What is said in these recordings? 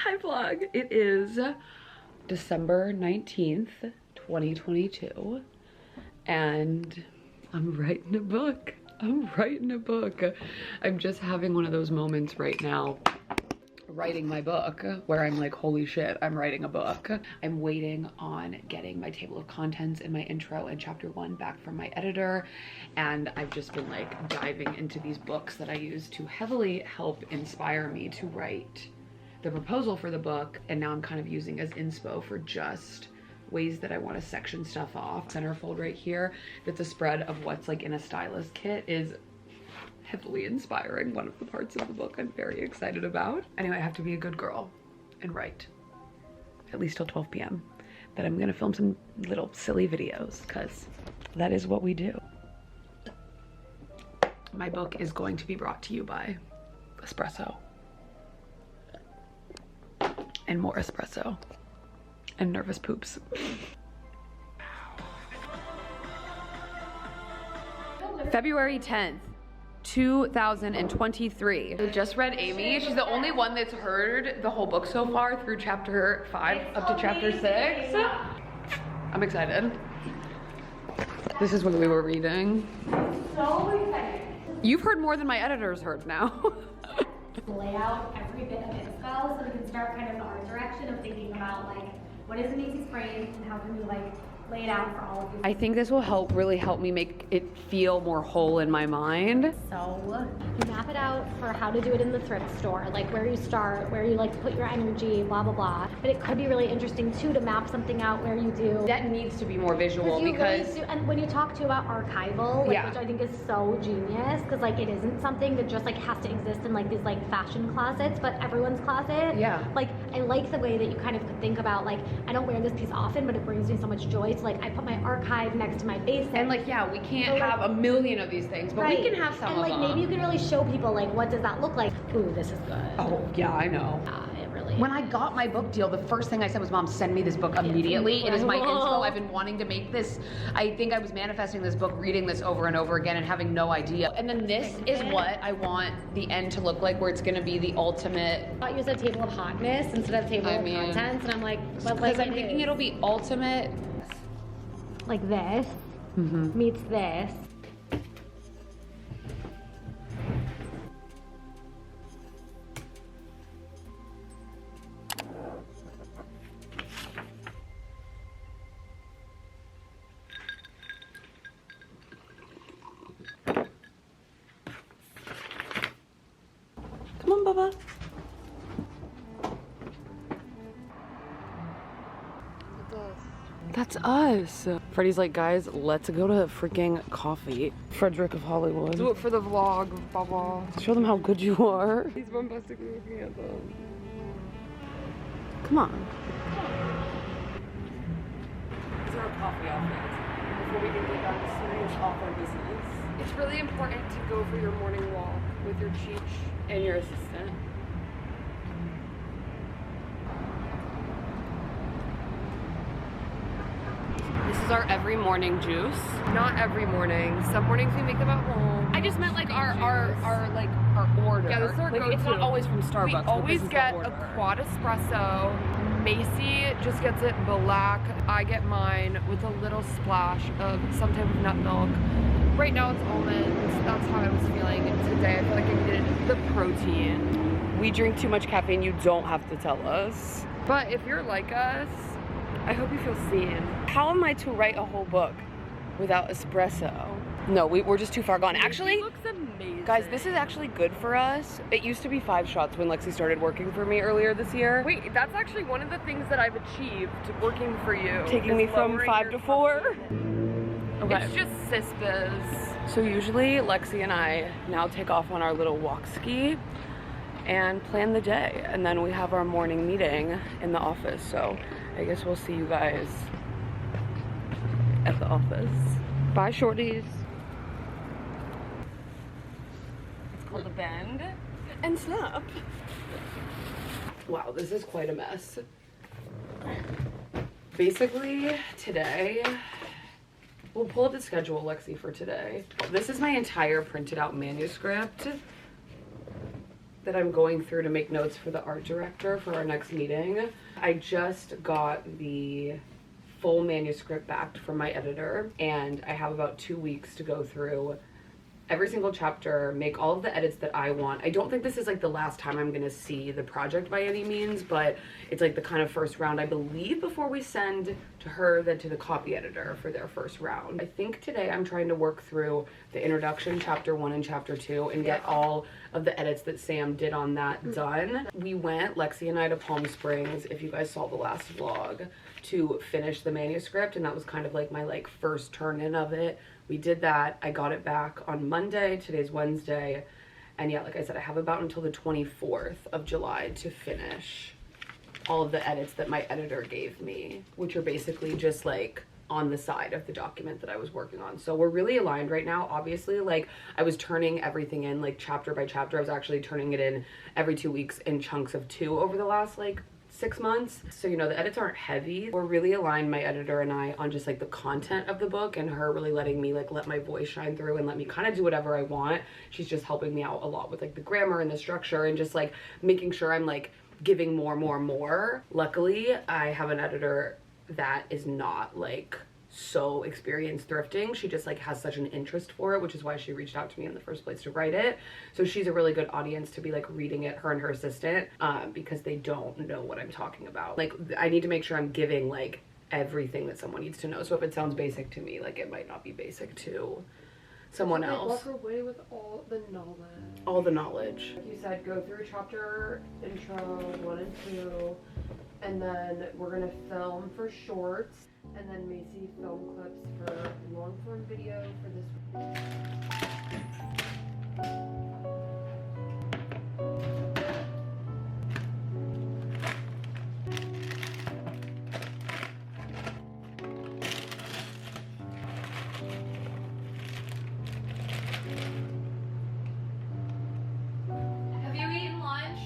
Hi vlog, it is December 19th, 2022, and I'm writing a book. I'm just having one of those moments right now, writing my book, where I'm like, holy shit, I'm writing a book. I'm waiting on getting my table of contents and my intro and chapter 1 back from my editor, and I've just been like diving into these books that I use to heavily help inspire me to write the proposal for the book, and now I'm kind of using as inspo for just ways that I want to section stuff off. Centerfold right here, that the spread of what's like in a stylist kit is heavily inspiring. One of the parts of the book I'm very excited about. Anyway, I have to be a good girl and write at least till 12 p.m. Then I'm gonna film some little silly videos, because that is what we do. My book is going to be brought to you by espresso. And more espresso. And nervous poops. February 10th, 2023. I just read Amy. She's the only one that's heard the whole book so far through chapter 5 up to chapter 6. I'm excited. This is what we were reading. So excited. You've heard more than my editor's heard now. Lay out every bit of inspo so we can start kind of the art direction of thinking about like what is Macy's frame and how can we like lay it out for all of you. I think this will really help me make it feel more whole in my mind. So you map it out for how to do it in the thrift store, like where you start, where you like to put your energy, blah, blah, blah. But it could be really interesting too to map something out where you do. That needs to be more visual because really and when you talk to about archival, like, yeah, which I think is so genius, because like it isn't something that just like has to exist in like these like fashion closets, but everyone's closet. Yeah. Like I like the way that you kind of could think about like, I don't wear this piece often, but it brings me so much joy. So like I put my archive next to my basic. And like, yeah, we can't have a million of these things, but right, we can have some and like of them. maybe you can really show people like, what does that look like? Ooh, this is good. Oh yeah, I know. It really When I got my book deal, the first thing I said was, Mom, send me this book immediately. It is my inspo. I've been wanting to make this. I think I was manifesting this book, reading this over and over again and having no idea. And then this is what I want the end to look like, where it's gonna be the ultimate. I thought you said table of hotness instead of table of contents, and I'm like, but like, because I'm thinking it'll be ultimate. Like this meets this. Come on, Bubba. That's us. Freddie's like, guys, let's go to freaking coffee. Frederick of Hollywood. Do it for the vlog, Baba. Show them how good you are. He's bombastically looking at them. Come on. These are our coffee outfits before we can get down to serious author business. It's really important to go for your morning walk with your Cheech and your assistant. This is our every morning juice. Not every morning. Some mornings we make them at home. I just meant like our order. Yeah, this is our go-to. It's not always from Starbucks. We always get a quad espresso. Macy just gets it black. I get mine with a little splash of some type of nut milk. Right now it's almonds. That's how I was feeling today. I feel like I needed the protein. We drink too much caffeine. You don't have to tell us. But if you're like us, I hope you feel seen. How am I to write a whole book without espresso? No, we're just too far gone. Actually, it looks amazing. Guys, this is actually good for us. It used to be 5 shots when Lexi started working for me earlier this year. Wait, that's actually one of the things that I've achieved working for you. Taking me from 5 to 4. Okay. It's just sis-biz. So usually Lexi and I now take off on our little walk ski and plan the day. And then we have our morning meeting in the office. So I guess we'll see you guys at the office. Bye, shorties. It's called the Bend and Snap. Wow, this is quite a mess. Basically, today, we'll pull up the schedule, Lexi, for today. This is my entire printed out manuscript that I'm going through to make notes for the art director for our next meeting. I just got the full manuscript back from my editor, and I have about 2 weeks to go through every single chapter, make all of the edits that I want. I don't think this is like the last time I'm gonna see the project by any means, but it's like the kind of first round, I believe, before we send to her, then to the copy editor for their first round. I think today I'm trying to work through the introduction, chapter 1 and chapter 2, and get all of the edits that Sam did on that done. We went, Lexi and I, to Palm Springs, if you guys saw the last vlog, to finish the manuscript, and that was kind of like my like first turn in of it. We did that. I got it back on Monday. Today's Wednesday. And yeah, like I said, I have about until the 24th of July to finish all of the edits that my editor gave me, which are basically just like on the side of the document that I was working on. So we're really aligned right now. Obviously, like I was turning everything in like chapter by chapter. I was actually turning it in every 2 weeks in chunks of 2 over the last like 6 months. So, you know, the edits aren't heavy. We're really aligned, my editor and I, on just like the content of the book, and her really letting me like let my voice shine through and let me kind of do whatever I want. She's just helping me out a lot with like the grammar and the structure and just like making sure I'm like giving more. Luckily, I have an editor that is not like so experienced thrifting. She just like has such an interest for it, which is why she reached out to me in the first place to write it. So she's a really good audience to be like reading it, her and her assistant, because they don't know what I'm talking about. Like I need to make sure I'm giving like everything that someone needs to know. So if it sounds basic to me, like it might not be basic to someone else. Walk away with all the knowledge. All the knowledge. Like you said, go through chapter intro 1 and 2, and then we're gonna film for shorts, and then Macy film clips for long form video for this. Have you eaten lunch?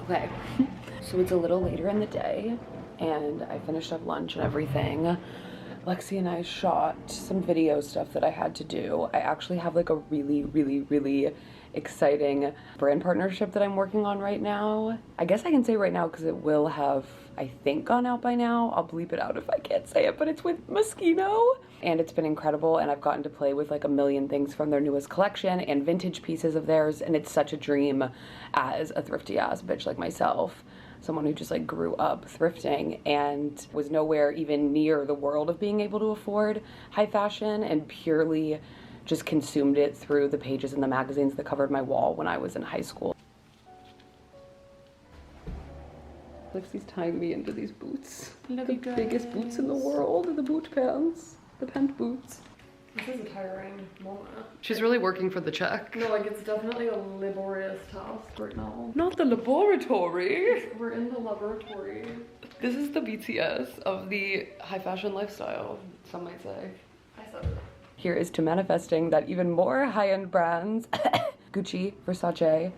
Okay, so it's a little later in the day and I finished up lunch and everything. Lexi and I shot some video stuff that I had to do. I actually have like a really exciting brand partnership that I'm working on right now. I guess I can say right now because it will have, I think, gone out by now. I'll bleep it out if I can't say it, but it's with Moschino. And it's been incredible, and I've gotten to play with like a million things from their newest collection and vintage pieces of theirs, and it's such a dream as a thrifty ass bitch like myself, someone who just like grew up thrifting and was nowhere even near the world of being able to afford high fashion, and purely just consumed it through the pages in the magazines that covered my wall when I was in high school. Lexi's tying me into these boots. Love the you guys. biggest boots in the world, the boot pants, the pant boots. This is a tiring moment. She's really working for the check. No, like it's definitely a laborious task right now. Not the laboratory. We're in the laboratory. This is the BTS of the high fashion lifestyle, some might say. I said it. Here is to manifesting that even more high-end brands, Gucci, Versace,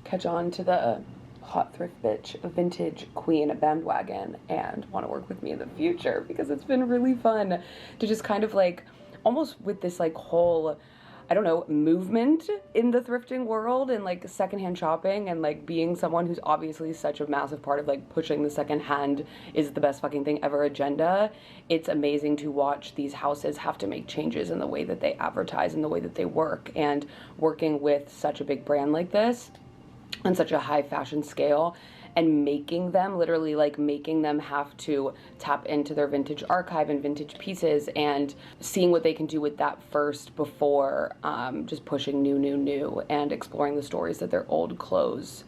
catch on to the hot thrift bitch vintage queen bandwagon and want to work with me in the future, because it's been really fun to just kind of like almost with this like whole, I don't know, movement in the thrifting world and like secondhand shopping, and like being someone who's obviously such a massive part of like pushing the secondhand is the best fucking thing ever agenda. It's amazing to watch these houses have to make changes in the way that they advertise and the way that they work, and working with such a big brand like this on such a high fashion scale and making them, literally like making them have to tap into their vintage archive and vintage pieces and seeing what they can do with that first before just pushing new and exploring the stories that their old clothes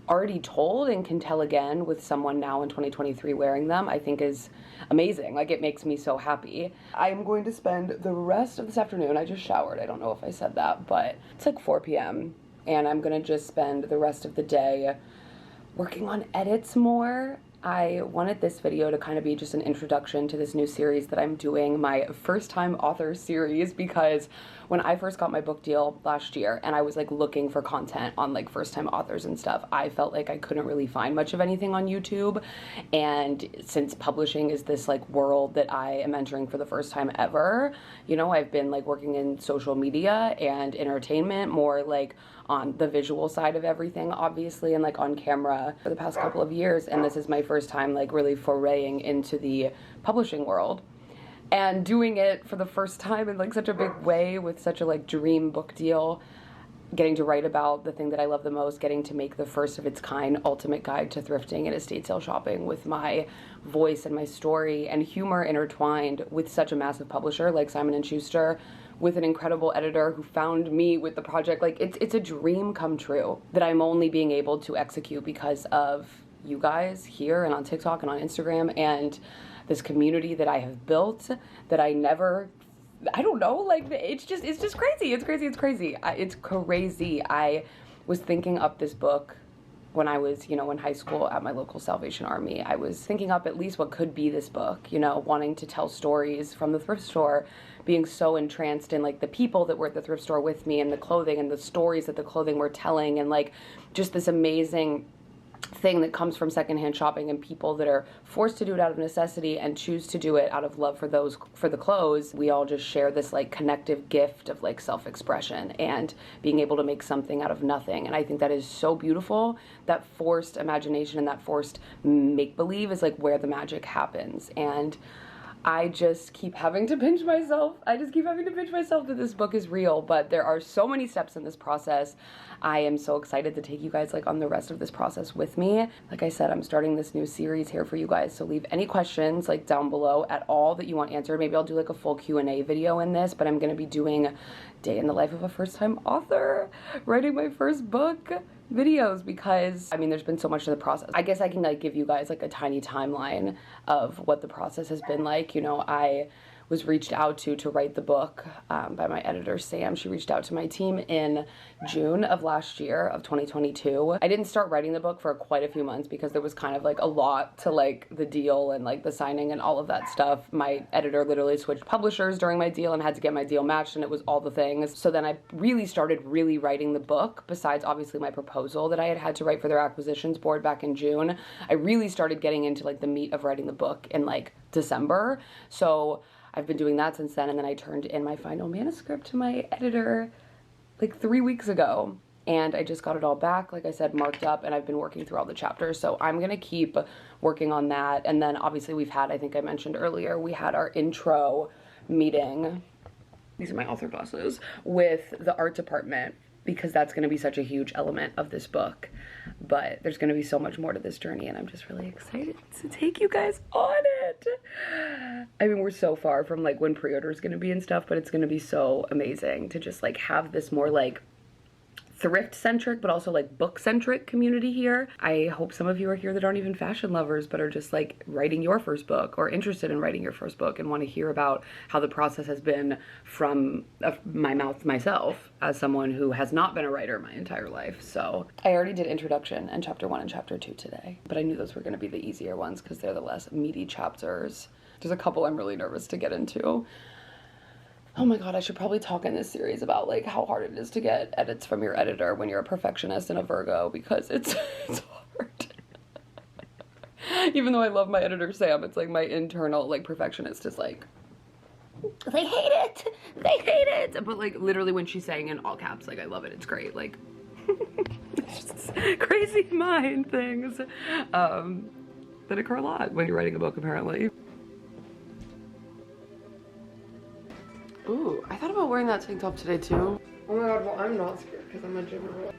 already told and can tell again with someone now in 2023 wearing them, I think is amazing. Like, it makes me so happy. I am going to spend the rest of this afternoon, I just showered, I don't know if I said that, but it's like 4 p.m. and I'm gonna just spend the rest of the day working on edits more. I wanted this video to kind of be just an introduction to this new series that I'm doing, my first time author series, because when I first got my book deal last year and I was like looking for content on like first time authors and stuff, I felt like I couldn't really find much of anything on YouTube. And since publishing is this like world that I am entering for the first time ever, you know, I've been like working in social media and entertainment, more like on the visual side of everything, obviously, and like on camera for the past couple of years. And this is my first time like really foraying into the publishing world and doing it for the first time in like such a big way with such a like dream book deal, getting to write about the thing that I love the most, getting to make the first of its kind ultimate guide to thrifting and estate sale shopping with my voice and my story and humor intertwined with such a massive publisher like Simon & Schuster, with an incredible editor who found me with the project. Like it's a dream come true that I'm only being able to execute because of you guys here and on TikTok and on Instagram and this community that I have built that I don't know, like it's just crazy. It's crazy. It's crazy. I was thinking up this book when I was, you know, in high school at my local Salvation Army. I was thinking up at least what could be this book, you know, wanting to tell stories from the thrift store, being so entranced in like the people that were at the thrift store with me and the clothing and the stories that the clothing were telling, and like just this amazing thing that comes from secondhand shopping and people that are forced to do it out of necessity and choose to do it out of love for the clothes. We all just share this like connective gift of like self-expression and being able to make something out of nothing. And I think that is so beautiful. That forced imagination and that forced make-believe is like where the magic happens. And I just keep having to pinch myself. That this book is real, but there are so many steps in this process. I am so excited to take you guys like on the rest of this process with me. Like I said, I'm starting this new series here for you guys, so leave any questions like down below at all that you want answered. Maybe I'll do like a full Q&A video in this, but I'm gonna be doing day in the life of a first-time author, writing my first book videos, because I mean there's been so much to the process. I guess I can like give you guys like a tiny timeline of what the process has been like. You know, I was reached out to write the book by my editor Sam. She reached out to my team in June of last year of 2022. I didn't start writing the book for quite a few months because there was kind of like a lot to like the deal and like the signing and all of that stuff. My editor literally switched publishers during my deal and had to get my deal matched, and it was all the things. So then I really started writing the book, besides obviously my proposal that I had to write for their acquisitions board back in June. I really started getting into like the meat of writing the book in like December. So I've been doing that since then, and then I turned in my final manuscript to my editor like 3 weeks ago, and I just got it all back, like I said, marked up, and I've been working through all the chapters, so I'm gonna keep working on that. And then obviously we've had, I think I mentioned earlier, we had our intro meeting, these are my author glasses, with the art department, because that's going to be such a huge element of this book. But there's going to be so much more to this journey, and I'm just really excited to take you guys on it. I mean, we're so far from like when pre-order is going to be and stuff, but it's going to be so amazing to just like have this more like thrift-centric but also like book-centric community here. I hope some of you are here that aren't even fashion lovers but are just like writing your first book or interested in writing your first book and want to hear about how the process has been from my mouth myself as someone who has not been a writer my entire life. So I already did introduction and chapter 1 and chapter 2 today, but I knew those were going to be the easier ones because they're the less meaty chapters. There's a couple I'm really nervous to get into. Oh my god, I should probably talk in this series about like how hard it is to get edits from your editor when you're a perfectionist and a Virgo, because it's hard. Even though I love my editor Sam, it's like my internal like perfectionist is like, they hate it, but like literally when she's saying in all caps, like I love it, it's great, like it's just crazy mind things that occur a lot when you're writing a book apparently. Ooh, I thought about wearing that tank top today too. Oh my god, well I'm not scared because I'm a gym girl.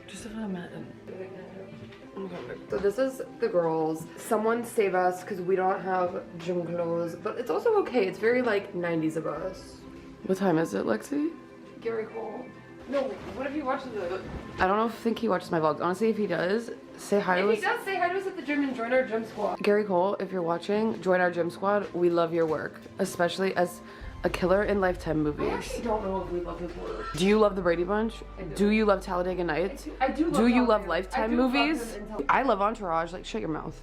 Just if I'm at Oh my god. So this is the girls. Someone save us because we don't have gym clothes, but it's also okay. It's very like 90s of us. What time is it, Lexi? Gary Cole. No, what if he watches it? I don't think he watches my vlogs. Honestly, if he does, say hi to us. If he does, say hi to us at the gym and join our gym squad. Gary Cole, if you're watching, join our gym squad. We love your work, especially as A killer in Lifetime movies. I actually don't know if we love his work. Do you love the Brady Bunch? Do you love Talladega Nights? I do love Do you Talladega. love Lifetime I do love movies? him in Talladega. I love Entourage. Like, shut your mouth.